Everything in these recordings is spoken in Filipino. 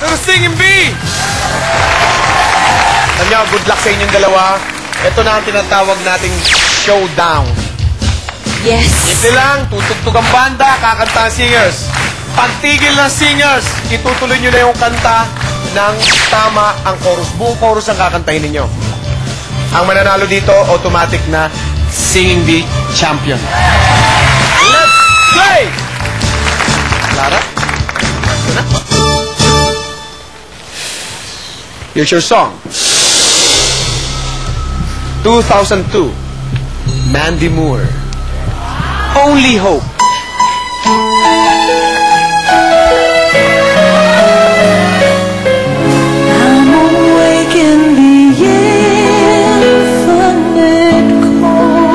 ng Singing Bee! Alam niyo, good luck sa inyong dalawa. Ito na ang tinatawag nating showdown. Yes. Hindi lang, tutugtog ang banda, kakanta ang singers. Pagtigil ng singers, itutuloy nyo na yung kanta ng tama ang chorus. Buong chorus ang kakantahin ninyo. Ang mananalo dito, automatic na Singing Bee champion. Let's play! Lara? Ito na. Here's your song. 2002, Mandy Moore. Only Hope. I'm awake in the infinite cold,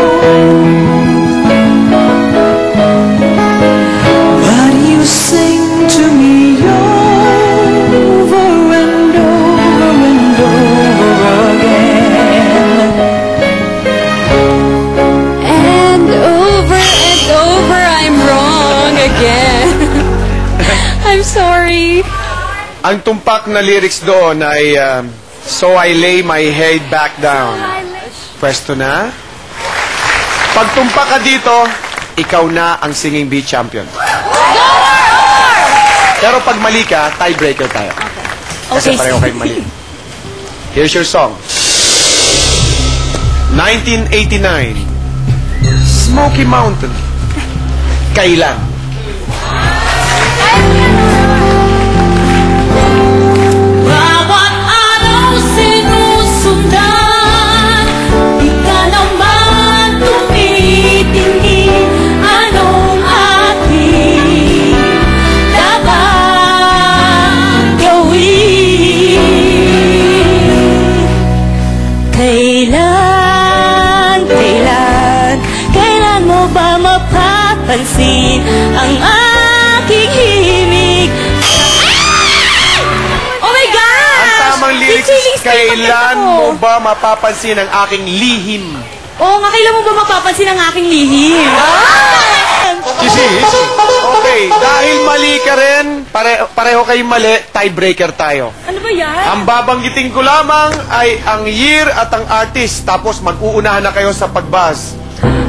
but you sing to me over and over and over again, And over I'm wrong again. I'm sorry. Ang tumpak na lyrics doon ay So I lay my head back down. Pwesto na. Pag tumpak ka dito, ikaw na ang Singing Bee champion. Pero pag mali ka, tiebreaker tayo. Kasi Okay. pareho kayong mali. Here's your song. 1989, Smoky Mountain. Kailan? bawat araw sinusundan, di ka naman tumitingin, anong ating dapat gawin. Kailan mo ba mapapansin ang aking himig? Oh my God! Ang tamang lyrics, Feelings kailan naman ako. mo ba mapapansin ang aking lihim? Oo nga, kailan mo ba mapapansin ang aking lihim? Okay, dahil mali ka rin, pareho kayong mali, tiebreaker tayo. Ano ba yan? Ang babanggitin ko lamang ay ang year at ang artist, tapos mag-uunahan na kayo sa pagbahas.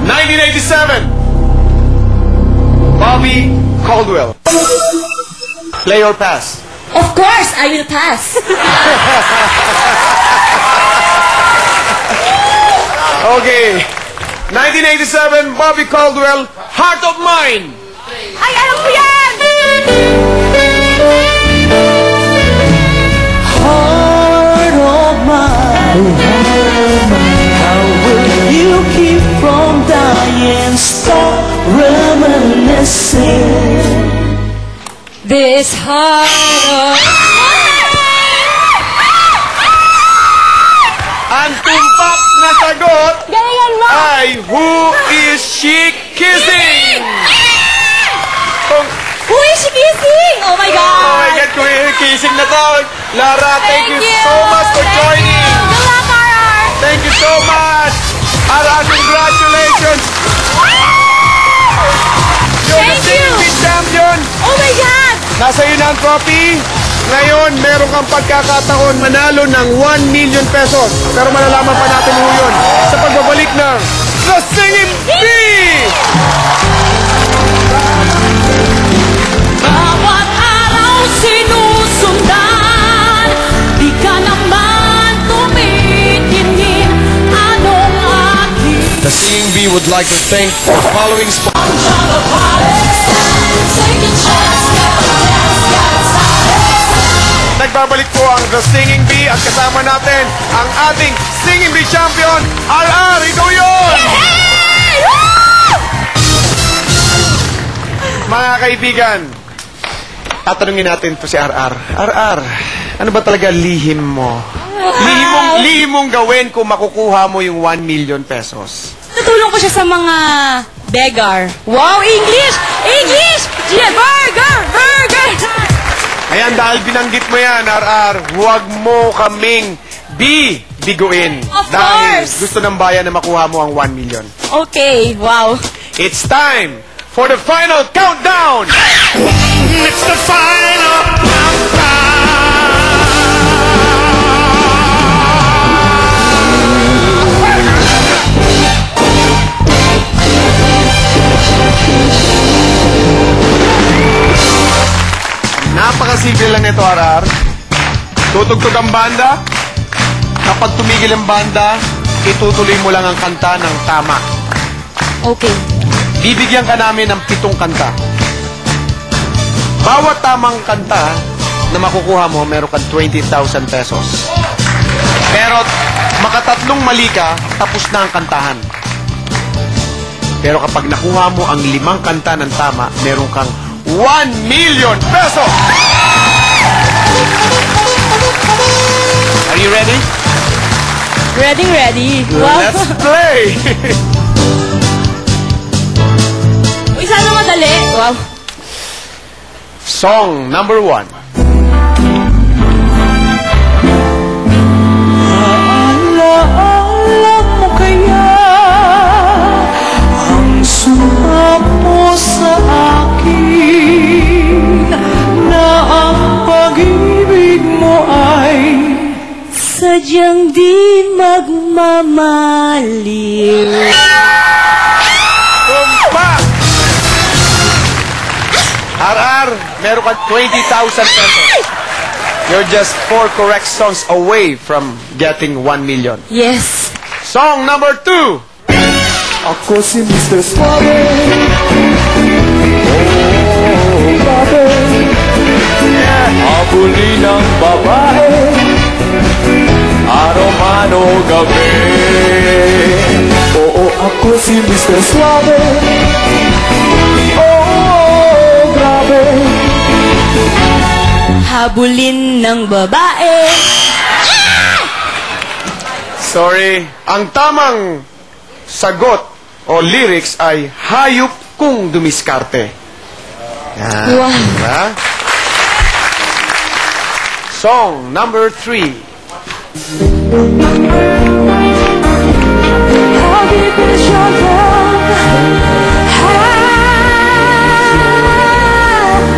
1987, Bobby Caldwell. Play or pass? Of course, I will pass. Okay. 1987, Bobby Caldwell, Heart of Mine. Ay, alam ko yan! Heart of mine, how will you keep from dying? Stop reminiscing. This heart of... Ang tumpak na sagot Galingan mo! ay Who is she kissing? Who is she kissing? Oh my God! Oh my God, kissing na to. Lara, thank you so much for joining. Good luck, RR! Thank you so much. Ara, congratulations. You're the Thank you. Singing Bee champion. Oh my God! Nasa iyo na ang trophy. Ngayon, meron kang pagkakataon manalo ng 1 million pesos. Pero malalaman pa natin ho yun sa pagbabalik ng The Singing Bee! Bawat araw sinusundan, di ka naman tumitingin, anong aking The Singing Bee would like to thank the following sponsors. Nagbabalik po ang The Singing Bee at kasama natin ang ating Singing Bee champion, RR. Ikaw yun! Mga kaibigan, tatanungin natin to si RR. RR, ano ba talaga lihim mo? Lihim mong gawin kung makukuha mo yung 1 million pesos. Natulong ko siya sa mga beggar. Wow, English! English! Yeah, burger! Burger! Ayan, dahil binanggit mo yan, RR, huwag mo kaming biguin. Of Dahil course. gusto ng bayan na makuha mo ang 1 million. Okay, wow. It's time for the final countdown! It's the final countdown! Napakasimple lang nito, RR. Tutugtog ang banda. Kapag tumigil ang banda, itutuloy mo lang ang kanta ng tama. Okay. Bibigyan ka namin ng 7 kanta. Bawat tamang kanta na makukuha mo, meron kang 20,000 pesos. Pero makatatlong mali ka, tapos na ang kantahan. Pero kapag nakuha mo ang 5 kanta ng tama, meron kang 1 million pesos! Are you ready? Ready, ready. Wow. Let's play! Uy, sana madali. Wow. Song number 1. Alaala mo kaya ang sumpa mo sa akin na ang pag-ibig mo ay sadyang di magmamaliw. Tumpak! RR, meron kang 20,000 pesos. You're just 4 correct songs away from getting 1 million. Yes. Song number 2. Ako si Mr. Suave. Oh, grabe. Habulin ng babae. Araw-ano gabi. Oo, ako si Mr. Suave. Oh, grabe. Habulin ng babae. Sorry. Ang tamang sagot o lyrics ay hayop kung dumiskarte. Yan. Wow. Diba? Song number 3. How deep is your love?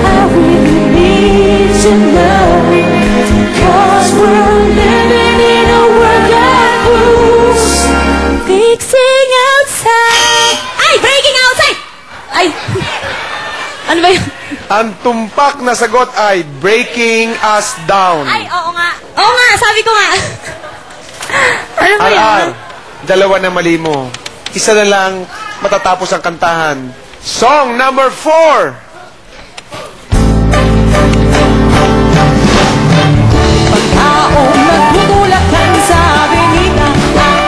How we need to know? 'Cause we're living in a world that moves, fixing outside. Ay, breaking outside! Ay. Ano ba yun? Ang tumpak na sagot ay breaking us down. Ay, oo nga. Oo nga, sabi ko nga. Ano ba yun? RR, dalawa na mali mo. Isa na lang matatapos ang kantahan. Song number 4. Taong nagtutulakan sa avenida,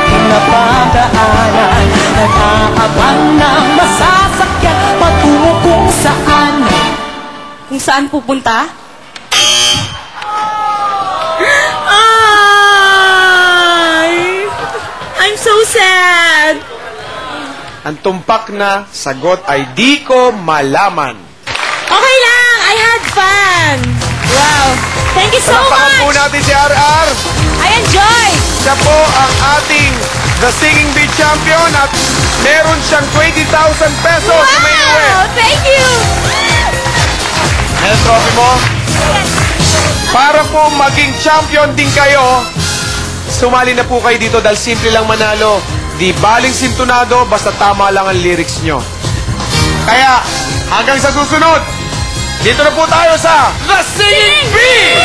napagdaanan, nag-aabang ng masasakyan patungo kung saan. Kung saan pupunta? Ay! I'm so sad. Ang tumpak na sagot ay di ko malaman. Okay lang, I had fun. Wow. Thank you so Palakpakan po much. natin si RR. I enjoyed. Siya po ang ating The Singing Bee Champion at meron siyang 20,000 pesos na may uwi. Wow, thank you. Ano trophy mo? Para po maging champion din kayo, sumali na po kayo dito dahil simple lang manalo. Di baling sintunado, basta tama lang ang lyrics nyo. Kaya, hanggang sa susunod, dito na po tayo sa The Singing Bee!